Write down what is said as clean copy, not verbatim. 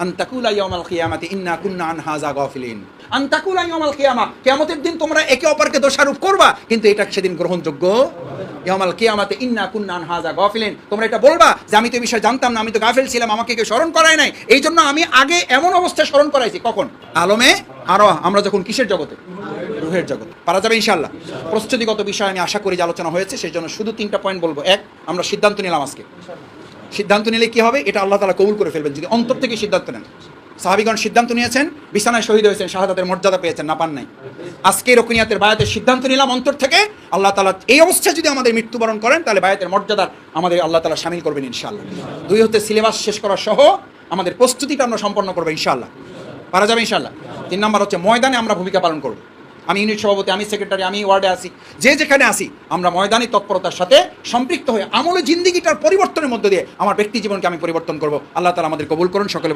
আন তাকুলা ইয়াউমাল কিয়ামাতি ইন্না কুন্না আন হাযা গাফিলিন। আন তাকুলা ইয়াউমাল কিয়ামা, কিয়ামতের দিন তোমরা একে অপরকে দোষারোপ করবা, কিন্তু এটা সেদিন গ্রহণযোগ্য। ইয়াউমাল কিয়ামাতি ইন্না কুন্না আন হাযা গাফিলিন, তোমরা এটা বলবা যে আমি তো এই বিষয়ে জানতাম না, আমি তো গাফিল ছিলাম, আমাকে কেউ স্মরণ করায় নাই, এই জন্য আমি আগে এমন অবস্থায় স্মরণ করাইছি। কখন? আলমে আরওয়াহ, আমরা যখন কিসের জগতে? রূহের জগৎ। পারা যাবে ইনশাআল্লাহ। প্রস্তুতিগত বিষয় আমি আশা করি যে আলোচনা হয়েছে, সেই জন্য শুধু 3টা পয়েন্ট বলবো। এক, আমরা সিদ্ধান্ত নিলাম আজকে। সিদ্ধান্ত নিলে কি হবে? এটা আল্লাহ তাআলা কবুল করে ফেলবেন যদি অন্তর থেকে সিদ্ধান্ত নেন। সাহাবীগণ সিদ্ধান্ত নিয়েছেন, বিছানায় শহীদ হয়েছেন, শাহাদাতের মর্যাদা পেয়েছেন, না পান নাই। আজকে রুকনিয়াতের বায়াতের সিদ্ধান্ত নিলাম অন্তর থেকে, আল্লাহ তাআলা এই অবস্থায় যদি আমাদের মৃত্যুবরণ করেন তাহলে বায়াতের মর্যাদার আমাদের আল্লাহ তাআলা শামিল করবেন ইনশাআল্লাহ। 2 হতে সিলেবাস শেষ করা সহ আমাদের প্রস্তুতিটা আমরা সম্পন্ন করবো ইনশাআল্লাহ। পারা যাবে ইনশাআল্লাহ। 3 নাম্বার হচ্ছে ময়দানে আমরা ভূমিকা পালন করব। আমি ইউনিট সভাপতি, আমি সেক্রেটারি, আমি ওয়ার্ডে আসি, যে যেখানে আসি আমরা ময়দানি তৎপরতার সাথে সম্পৃক্ত হয়ে আমলে জিন্দিগিটার পরিবর্তনের মধ্য দিয়ে আমার ব্যক্তি জীবনকে আমি পরিবর্তন করব। আল্লাহ তাআলা আমাদের কবুল করুন সকলে।